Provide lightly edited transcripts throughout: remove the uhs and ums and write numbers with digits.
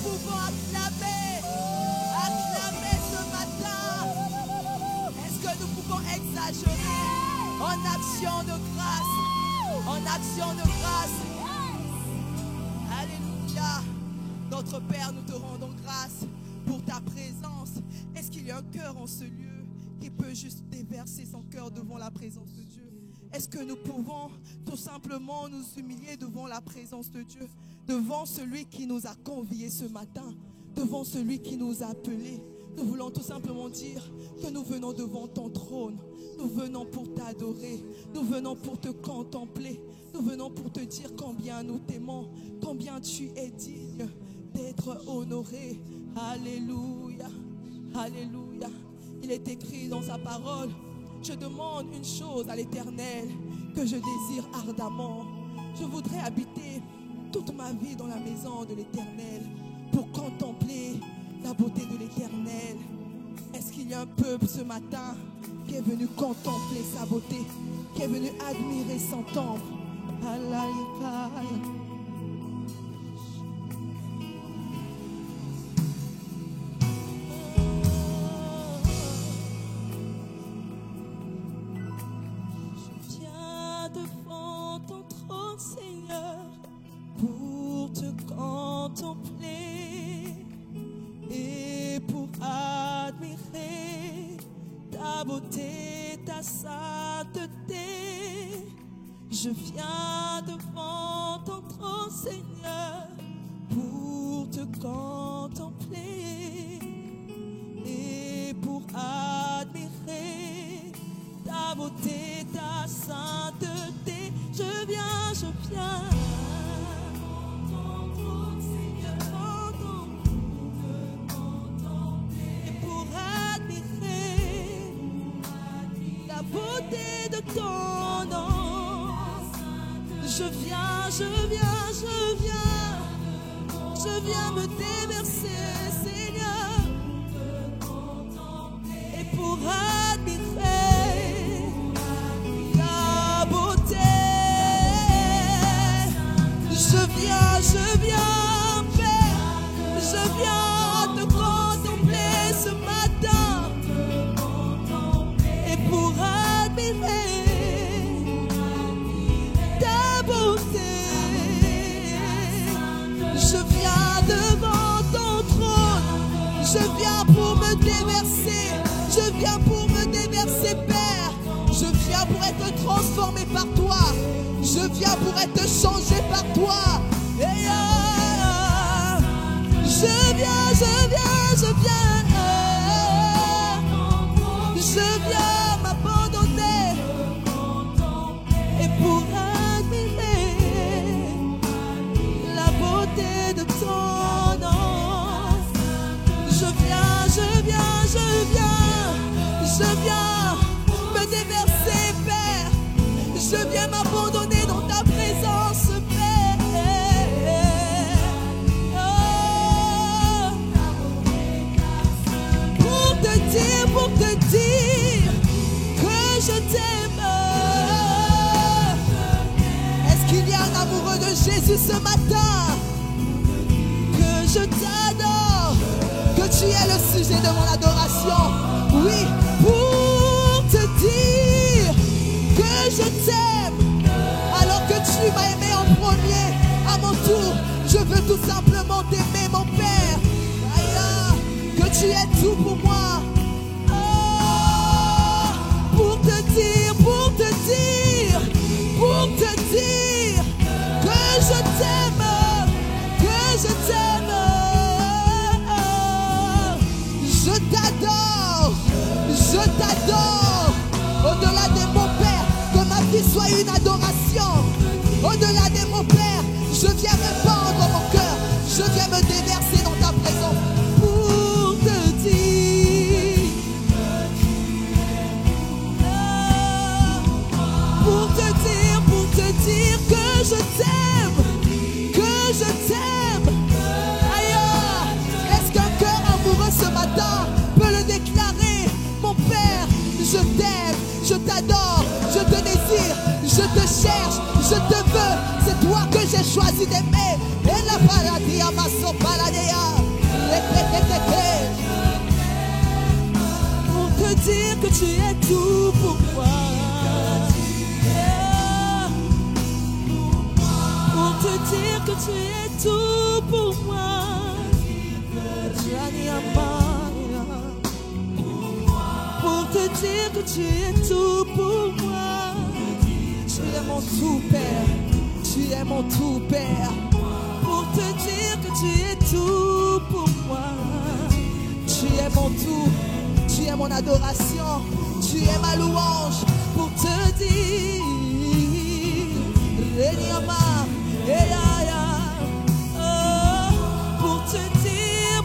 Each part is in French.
pouvons acclamer ce matin? Est-ce que nous pouvons exagérer en action de grâce? En action de grâce. Alléluia. Notre Père, nous te rendons grâce pour ta présence. Est-ce qu'il y a un cœur en ce lieu qui peut juste déverser son cœur devant la présence de Dieu? Est-ce que nous pouvons tout simplement nous humilier devant la présence de Dieu, devant celui qui nous a conviés ce matin, devant celui qui nous a appelés? Nous voulons tout simplement dire que nous venons devant ton trône. Nous venons pour t'adorer. Nous venons pour te contempler. Nous venons pour te dire combien nous t'aimons, combien tu es digne d'être honoré. Alléluia. Alléluia. Il est écrit dans sa parole: je demande une chose à l'Éternel que je désire ardemment. Je voudrais habiter toute ma vie dans la maison de l'Éternel pour contempler la beauté de l'Éternel. Est-ce qu'il y a un peuple ce matin qui est venu contempler sa beauté, qui est venu admirer son temple? Alléluia. Seigneur, pour te contempler et pour admirer ta beauté, ta sainteté. Je viens devant ton trône, Seigneur, pour te contempler et pour admirer ta beauté, ta sainteté. Je viens. Et pour admirer la beauté de ton nom, je viens me déverser, Seigneur, et pour admirer ta beauté. Je viens, Père, je viens te contempler ce matin et pour admirer ta beauté. Je viens devant ton trône, je viens pour me déverser, je viens pour me déverser, Père. Je viens pour être transformé par toi. Je viens pour être changé par toi. Et je viens. Je viens m'abandonner et pour admirer la beauté de ton nom. Je viens me déverser, Père. Je viens m'abandonner dans ta présence, Père. Oh. Pour te dire que je t'aime. Est-ce qu'il y a un amoureux de Jésus ce matin? Que je t'adore, que tu es le sujet de mon adoration. Oui, pour te dire que je t'aime, alors que tu m'as aimé en premier. À mon tour, je veux tout simplement t'aimer, mon Père. Aïe, que tu es tout pour moi. Oh, pour te dire que je t'aime, Je t'adore. Au-delà de mon Père, que ma vie soit une adoration. Au-delà de mon Père, je viens répandre mon cœur. Je viens me déverser dans ta présence pour te dire. Pour te dire que je t'aime. Aïe, est-ce qu'un cœur amoureux ce matin peut le déclarer? Mon Père, je t'aime, je t'adore, je te désire, je te cherche, je te veux. C'est toi que j'ai choisi d'aimer. Et la paradis, ma so paradis. Pour te dire que tu es tout pour moi. Pour te dire que tu es tout pour moi. Pour te dire que tu es tout pour moi. Tu es mon tout Père. Tu es mon tout Père. Pour te dire que tu es tout pour moi. Tu es mon tout. Tu es mon adoration. Tu es ma louange. Pour te dire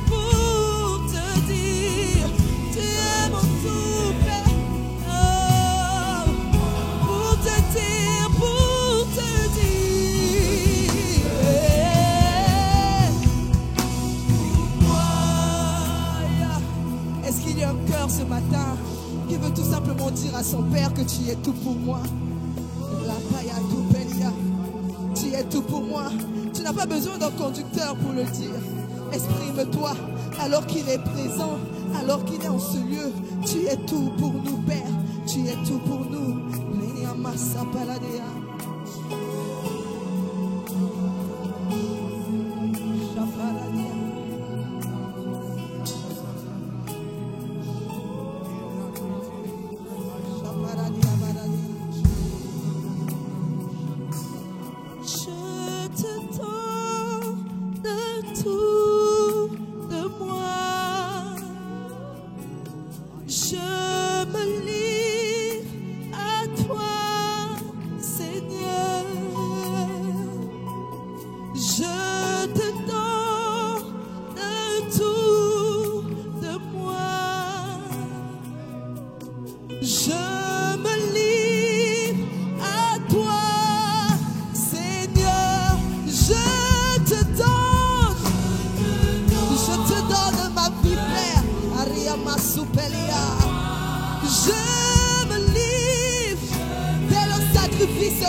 pour te dire, tu es mon tout Père. Pour te dire, est-ce qu'il y a un cœur ce matin qui veut tout simplement dire à son Père que tu es tout pour moi? Tu es tout pour moi. Tu n'as pas besoin d'un conducteur pour le dire. Exprime-toi alors qu'il est présent, alors qu'il est en ce lieu. Tu es tout pour nous, Père. Tu es tout pour nous.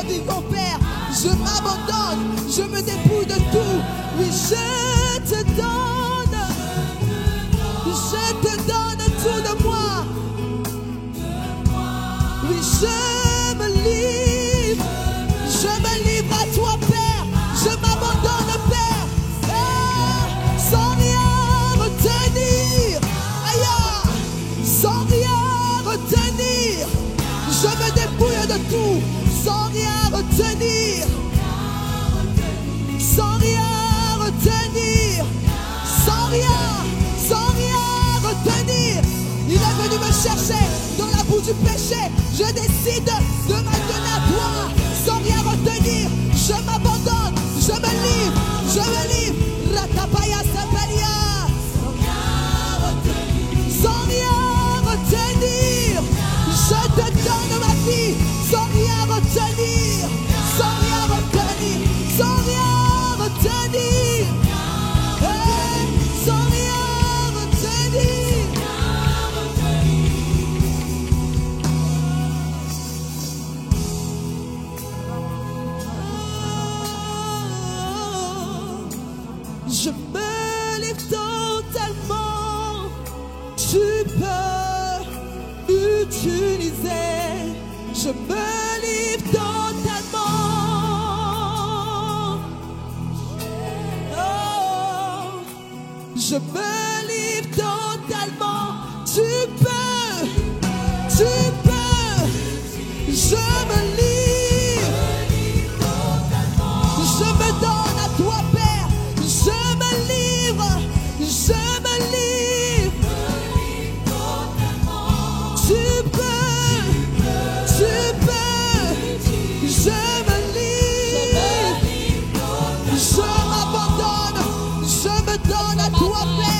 Vivant Père, je m'abandonne, je me dépouille de tout. Oui, je te donne tout de moi. Oui, je me livre à toi Père, je m'abandonne Père, sans rien retenir, sans rien retenir, je me dépouille de tout. Sans rien retenir, sans rien retenir, sans rien retenir. Il est venu me chercher dans la boue du péché. Je décide de m'adonner à toi, sans rien retenir. Je m'abandonne, je me livre. Ratapaya Sapalia. Sans rien retenir, je te donne ma vie. Sans rien retenir, sans rien retenir, sans rien retenir, sans rien retenir. Je me livre totalement, tu peux utiliser. Je me livre totalement. Oh, je me livre totalement. Tu peux. Je me livre. Je me donne à toi, Père. Je me livre. Tu peux. Je me livre, je m'abandonne, je me donne à toi, Père.